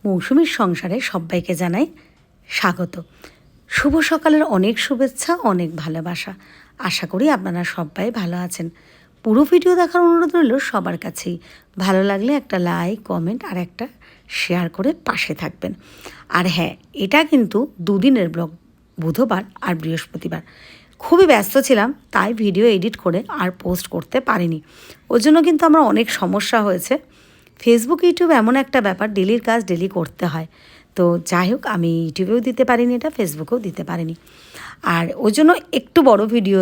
মৌসুমীর সংসারে সবাইকে জানাই স্বাগত। শুভ সকালের অনেক শুভেচ্ছা, অনেক ভালোবাসা। আশা করি আপনারা সবাই ভালো আছেন। পুরো ভিডিও দেখার অনুরোধ রইল সবার কাছেই। ভালো লাগলে একটা লাইক, কমেন্ট আর একটা শেয়ার করে পাশে থাকবেন। আর হ্যাঁ, এটা কিন্তু দুদিনের ব্লগ, বুধবার আর বৃহস্পতিবার। খুবই ব্যস্ত ছিলাম, তাই ভিডিও এডিট করে আর পোস্ট করতে পারিনি। ওই জন্য কিন্তু আমার অনেক সমস্যা হয়েছে। ফেসবুক, ইউটিউব এমন একটা ব্যাপার, ডেলির কাজ ডেলি করতে হয়। তো যাই হোক, আমি ইউটিউবেও দিতে পারিনি, এটা ফেসবুকেও দিতে পারিনি। আর ওই জন্য একটু বড় ভিডিও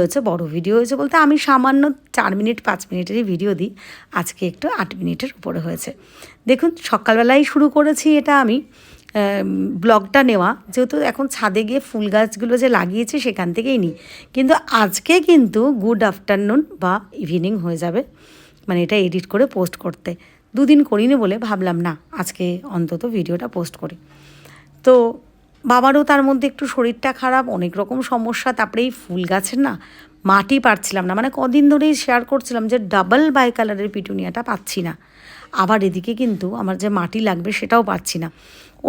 হয়েছে বলতে আমি সামান্য 4 মিনিট 5 মিনিটেরই ভিডিও দিই। আজকে একটু 8 মিনিটের উপরে হয়েছে। দেখুন, সকালবেলায় শুরু করেছি এটা আমি ব্লগটা নেওয়া, যেহেতু এখন ছাদে গিয়ে ফুল গাছগুলো যে লাগিয়েছি সেখান থেকেই নিই। কিন্তু আজকে কিন্তু গুড আফটারনুন বা ইভিনিং হয়ে যাবে, মানে এটা এডিট করে পোস্ট করতে। দুদিন করিনি বলে ভাবলাম না, আজকে অন্তত ভিডিওটা পোস্ট করি। তো বাবারও তার মধ্যে একটু শরীরটা খারাপ, অনেক রকম সমস্যা। তারপরে এই ফুল গাছের না মাটি পাচ্ছিলাম না, মানে কদিন ধরেই শেয়ার করছিলাম যে ডাবল বাই কালারের পিটুনিয়াটা পাচ্ছি না। আবার এদিকে কিন্তু আমার যে মাটি লাগবে সেটাও পাচ্ছি না।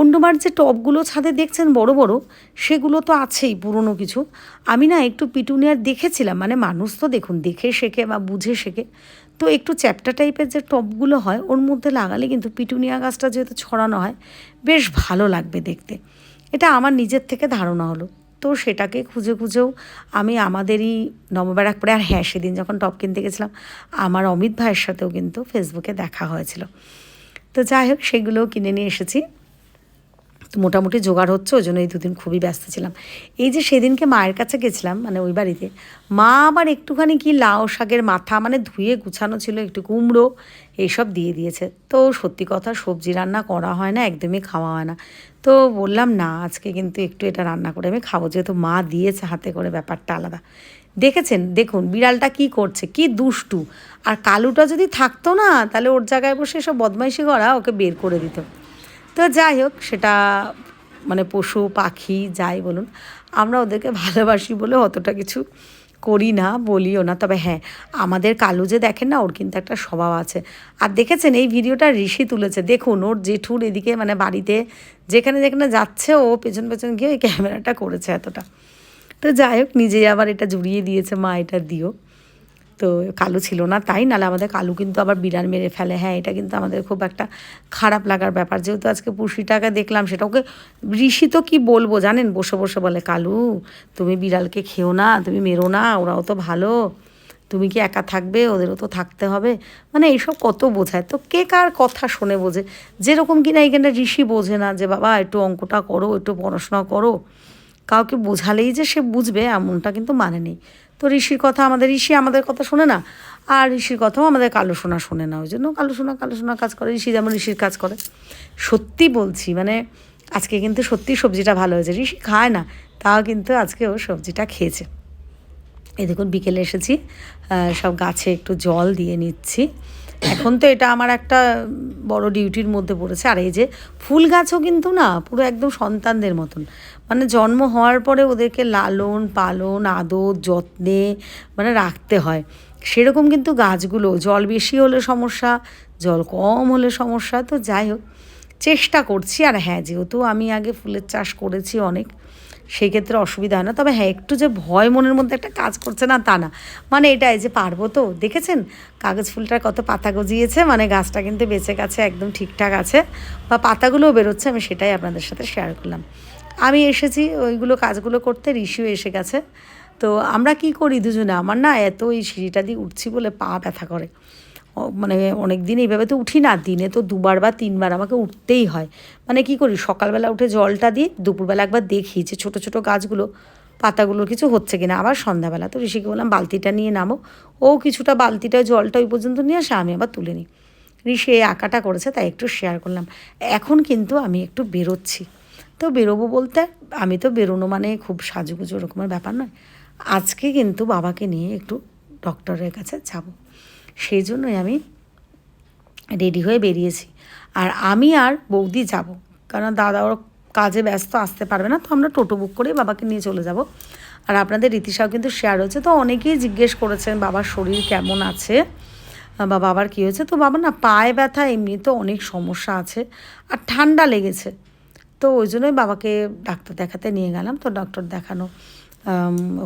অন্যবার যে টবগুলো ছাদে দেখছেন বড় বড়, সেগুলো তো আছেই পুরনো কিছু। আমি না একটু পিটুনিয়ার দেখেছিলাম, মানে মানুষ তো দেখুন দেখে শেখে বা বুঝে শেখে। তো একটু চ্যাপ্টা টাইপের যে টবগুলো হয় ওর মধ্যে লাগালে কিন্তু পিটুনিয়া গাছটা যেহেতু ছড়ানো হয় বেশ ভালো লাগবে দেখতে। এটা আমার নিজের থেকে ধারণা হলো। তো সেটাকে খুঁজে খুঁজেও আমি আমাদেরই নবব্যারাকপুরে, আর হ্যাঁ, সেদিন যখন টপ কিনতে গেছিলাম আমার অমিত ভাইয়ের সাথেও কিন্তু ফেসবুকে দেখা হয়েছিল। তো যাই হোক, সেগুলোও কিনে নিয়ে এসেছি। তো মোটামুটি জোগাড় হচ্ছে, ওই জন্য এই দুদিন খুবই ব্যস্ত ছিলাম। এই যে সেদিনকে মায়ের কাছে গেছিলাম, মানে ওই বাড়িতে, মা আবার একটুখানি কি লাউ শাকের মাথা, মানে ধুয়ে গুছানো ছিল, একটু কুমড়ো এইসব দিয়ে দিয়েছে। তো সত্যি কথা, সবজি রান্না করা হয় না, একদমই খাওয়া হয় না। তো বললাম না, আজকে কিন্তু একটু এটা রান্না করে আমি খাবো, যেহেতু মা দিয়েছে হাতে করে, ব্যাপারটা আলাদা। দেখেছেন, দেখুন বিড়ালটা কি করছে, কি দুষ্টু। আর কালুটা যদি থাকতো না, তাহলে ওর জায়গায় বসে সব বদমাইশি করা ওকে বের করে দিত। তো যাই হোক, সেটা মানে পশু পাখি যাই বলুন, আমরা ওদেরকে ভালোবাসি বলে অতটা কিছু করি না, বলিও না। তবে হ্যাঁ, আমাদের কালু যে দেখেন না, ওর কিন্তু একটা স্বভাব আছে। আর দেখেছেন, এই ভিডিওটা ঋষি তুলেছে। দেখুন, ওর জেঠুর এদিকে মানে বাড়িতে যেখানে যেখানে যাচ্ছে ও পেছন পেছন গিয়ে ওই ক্যামেরাটা করেছে এতটা। তো যাই হোক, নিজেই আবার এটা জুড়িয়ে দিয়েছে, মা এটা দিও। তো কালু ছিল না তাই, নাহলে আমাদের কালু কিন্তু আবার বিড়াল মেরে ফেলে। হ্যাঁ, এটা কিন্তু আমাদের খুব একটা খারাপ লাগার ব্যাপার। যেহেতু আজকে পুষিটাকে দেখলাম, সেটা ওকে ঋষি তো কী বলবো জানেন, বসে বসে বলে, কালু তুমি বিড়ালকে খেও না, তুমি মেরো না, ওরাও তো ভালো, তুমি কি একা থাকবে, ওদেরও তো থাকতে হবে। মানে এইসব কত বোঝায়। তো কে কার কথা শোনে বোঝে। যেরকম কিনা এইখানটা ঋষি বোঝে না যে বাবা একটু অঙ্কটা করো, একটু পড়াশোনা করো। কাউকে বোঝালেই যে সে বুঝবে এমনটা কিন্তু মানে নেই। তো ঋষির কথা, আমাদের ঋষি আমাদের কথা শোনে না, আর ঋষির কথাও আমাদের কালো সোনা শোনে না। ওই জন্য কালো সোনা কাজ করে, ঋষি যেমন ঋষির কাজ করে। সত্যি বলছি, মানে আজকে কিন্তু সত্যি সবজিটা ভালো হয়েছে। ঋষি খায় না, তাও কিন্তু আজকে ও সবজিটা খেয়েছে। এই দেখুন, বিকেলে এসেছি, সব গাছে একটু জল দিয়ে নিচ্ছি। এখন তো এটা আমার একটা বড় ডিউটির মধ্যে পড়েছে। আর এই যে ফুল গাছও কিন্তু না পুরো একদম সন্তানদের মতন, মানে জন্ম হওয়ার পরে ওদেরকে লালন পালন আদর যত্নে মানে রাখতে হয়। সেরকম কিন্তু গাছগুলো জল বেশি হলে সমস্যা, জল কম হলে সমস্যা। তো যাই হোক, চেষ্টা করছি। আর হ্যাঁ, যেহেতু আমি আগে ফুলের চাষ করেছি অনেক, সেই ক্ষেত্রে অসুবিধা হয় না। তবে হ্যাঁ, একটু যে ভয় মনের মধ্যে একটা কাজ করছে না তা না, মানে এটাই যে পারবো তো। দেখেছেন কাগজ ফুলটার কত পাতা গজিয়েছে, মানে গাছটা কিন্তু বেঁচে গেছে, একদম ঠিকঠাক আছে, বা পাতাগুলোও বেরোচ্ছে। আমি সেটাই আপনাদের সাথে শেয়ার করলাম। আমি এসেছি ওইগুলো কাজগুলো করতে, ঋষিও এসে গেছে। তো আমরা কি করি দুজনে, আমার না এত এই সিঁড়িটা দিয়ে উঠছি বলে পা ব্যথা করে। মানে অনেক দিন এইভাবে তো উঠি না, দিনে তো 2বার বা 3বার আমাকে উঠতেই হয়। মানে কি করি, সকালবেলা উঠে জলটা দিই, দুপুরবেলা একবার দেখি যে ছোটো ছোটো গাছগুলো পাতাগুলোর কিছু হচ্ছে কিনা, আবার সন্ধ্যাবেলা। তো ঋষিকে বললাম বালতিটা নিয়ে নামো, ও কিছুটা বালতিটা জলটা ওই পর্যন্ত নিয়ে আসে, আমি আবার তুলে নিই। ঋষি এই আঁকাটা করেছে, তাই একটু শেয়ার করলাম। এখন কিন্তু আমি একটু বেরোচ্ছি। তো বেরোবো বলতে, আমি তো বেরোনো মানে খুব সাজুগুজু ওরকমের ব্যাপার নয়। আজকে কিন্তু বাবাকে নিয়ে একটু ডক্টরের কাছে যাব, সেই জন্যই আমি রেডি হয়ে বেরিয়েছি। আর আমি আর বৌদি যাব, কারণ দাদা ওর কাজে ব্যস্ত, আসতে পারবে না। তো আমরা টোটো বুক করে বাবাকে নিয়ে চলে যাব। আর আপনাদের রীতিশাও কিন্তু শেয়ার হয়েছে। তো অনেকেই জিজ্ঞেস করেছেন বাবার শরীর কেমন আছে। বা বাবার কী হয়েছে, তো বাবার না পায়ে ব্যথা, এমনি তো অনেক সমস্যা আছে, আর ঠান্ডা লেগেছে। তো ওই জন্যই বাবাকে ডাক্তার দেখাতে নিয়ে গেলাম। তো ডক্টর দেখানো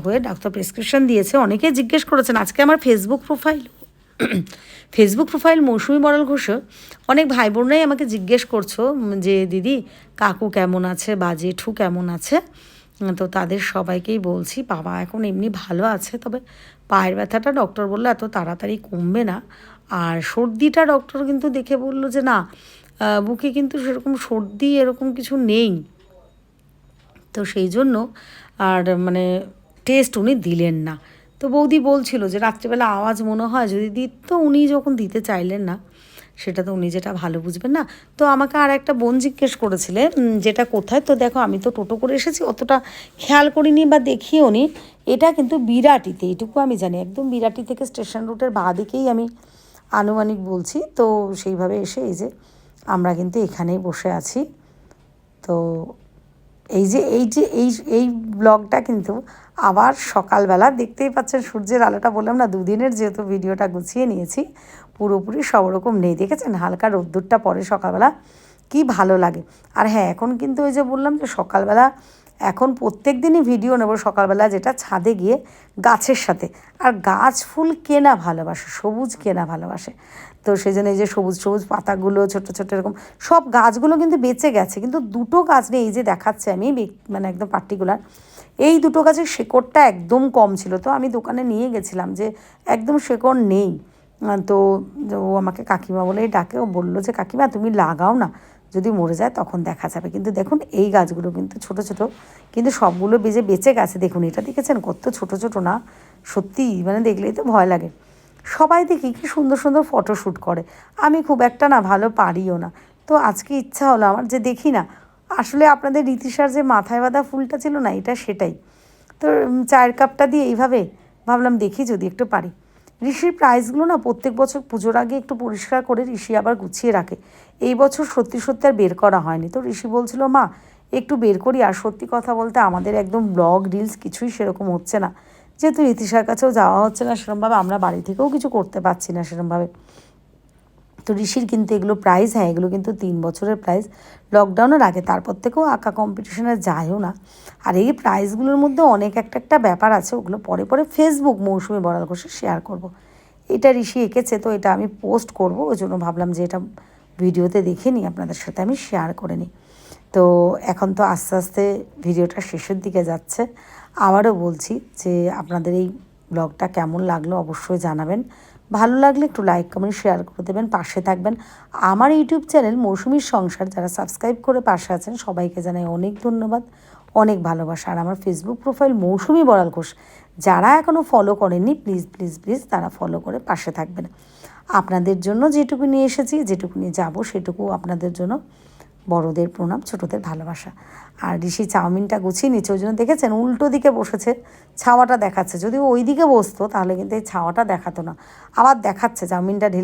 হয়ে ডাক্তার প্রেসক্রিপশন দিয়েছে। অনেকেই জিজ্ঞেস করেছেন, আজকে আমার ফেসবুক প্রোফাইল মৌসুমি বড়াল ঘোষে অনেক ভাই বোনরাই আমাকে জিজ্ঞেস করছো যে দিদি কাকু কেমন আছে বা জেঠু কেমন আছে। তো তাদের সবাইকেই বলছি বাবা এখন এমনি ভালো আছে, তবে পায়ের ব্যথাটা ডক্টর বললো এত তাড়াতাড়ি কমবে না। আর সর্দিটা ডক্টর কিন্তু দেখে বললো যে না, বুকে কিন্তু সেরকম সর্দি এরকম কিছু নেই। তো সেই জন্য আর মানে টেস্ট উনি দিলেন না। তো বৌদি বলছিল যে রাত্রিবেলা আওয়াজ মনে হয় যদি দিত, তো উনি যখন দিতে চাইলেন না, সেটা তো উনি যেটা ভালো বুঝবেন না। তো আমাকে আর একটা বোন জিজ্ঞেস করেছিলে যেটা কোথায়, তো দেখো আমি তো টোটো করে এসেছি, অতটা খেয়াল করিনি বা দেখিও নি। এটা কিন্তু বিরাটিতে, এইটুকু আমি জানি, একদম বিরাটি থেকে স্টেশন রুটের বাঁ দিকেই আমি আনুমানিক বলছি। তো সেইভাবে এসে এই যে আমরা কিন্তু এখানেই বসে আছি। তো এই ব্লগটা কিন্তু আবার সকালবেলা দেখতেই পাচ্ছেন, সূর্যের আলোটা বললাম না দুদিনের যেহেতু ভিডিওটা গুছিয়ে নিয়েছি, পুরোপুরি সব রকম নেই, দেখেছেন হালকা রোদ্দুরটা পরে সকালবেলা কি ভালো লাগে। আর হ্যাঁ এখন কিন্তু ওই যে বললাম যে সকালবেলা এখন প্রত্যেক দিনই ভিডিও নেব সকালবেলা, যেটা ছাদে গিয়ে গাছের সাথে। আর গাছ ফুল কেনা ভালোবাসে, সবুজ কেনা ভালোবাসে। তো সেই জন্য এই যে সবুজ সবুজ পাতাগুলো ছোটো ছোটো এরকম সব গাছগুলো কিন্তু বেঁচে গেছে, কিন্তু দুটো গাছ নেই, এই যে দেখাচ্ছে আমি মানে একদম পার্টিকুলার এই দুটো গাছের শেকড়টা একদম কম ছিল। তো আমি দোকানে নিয়ে গেছিলাম যে একদম শেকড় নেই। তো ও আমাকে কাকিমা বলেই ডাকে, ও বললো যে কাকিমা তুমি লাগাও না, যদি মরে যায় তখন দেখা যাবে। কিন্তু দেখুন এই গাছগুলো কিন্তু ছোট ছোট, কিন্তু সবগুলো বেঁচে গেছে। দেখুন এটা দেখেছেন কত ছোট ছোট না, সত্যি মানে দেখলেই তো ভয় লাগে। সবাই দেখি কি সুন্দর সুন্দর ফটোশ্যুট করে, আমি খুব একটা না ভালো পারিও না। তো আজকে ইচ্ছা হলো আমার যে দেখি না, আসলে আপনাদের রীতিশার যে মাথায় বাঁধা ফুলটা ছিল না, এটা সেটাই। তো চায়ের কাপটা দিয়ে এইভাবে ভাবলাম দেখি যদি একটু পারি। ঋষির প্রাইসগুলো না প্রত্যেক বছর পুজোর আগে একটু পরিষ্কার করে ঋষি আবার গুছিয়ে রাখে। এই বছর সত্যি সত্যি আর বের করা হয়নি। তো ঋষি বলছিল মা একটু বের করি, আর সত্যি কথা বলতে আমাদের একদম ব্লগ রিলস কিছুই সেরকম হচ্ছে না, যেহেতু ঋতিশার কাছেও যাওয়া হচ্ছে না সেরকমভাবে, আমরা বাড়ি থেকেও কিছু করতে পারছি না সেরকমভাবে। তো ঋষির কিন্তু এগুলো প্রাইস, হ্যাঁ এগুলো কিন্তু 3 বছরের প্রাইস, লকডাউনের আগে, তারপর থেকেও আঁকা কম্পিটিশনে যায়ও না। আর এই প্রাইসগুলোর মধ্যে অনেক একটা ব্যাপার আছে, ওগুলো পরে পরে ফেসবুক মৌসুমি বড়াল ঘোষে শেয়ার করব। এটা ঋষি এঁকেছে, তো এটা আমি পোস্ট করব, ওই জন্য ভাবলাম যে এটা ভিডিওতে দেখে নিই, আপনাদের সাথে আমি শেয়ার করে নিই। তো এখন তো আস্তে আস্তে ভিডিওটা শেষের দিকে যাচ্ছে। আবারও বলছি যে আপনাদের এই ব্লগটা কেমন লাগলো অবশ্যই জানাবেন। ভালো লাগলে একটু লাইক কমেন্ট শেয়ার করে দেবেন, পাশে থাকবেন। আমার ইউটিউব চ্যানেল মৌসুমির সংসার যারা সাবস্ক্রাইব করে পাশে আছেন সবাইকে জানাই অনেক ধন্যবাদ, অনেক ভালোবাসা। আর আমার ফেসবুক প্রোফাইল মৌসুমি বড়াল ঘোষ যারা এখনও ফলো করেননি প্লিজ প্লিজ প্লিজ তারা ফলো করে পাশে থাকবেন। আপনাদের জন্য যেটুকু নিয়ে এসেছি, যেটুকু নিয়ে যাবো সেটুকু আপনাদের জন্য, বড়দের প্রণাম, ছোটদের ভালোবাসা। আর ঋষি চাউমিনটা গুছিয়ে নিচ্ছে, ওই জন্য দেখেছেন উল্টো দিকে বসেছে, ছাওয়াটা দেখাচ্ছে। যদি ওই দিকে বসতো তাহলে কিন্তু এই ছাওয়াটা দেখাতো না, আবার দেখাচ্ছে চাউমিনটা ঢেলে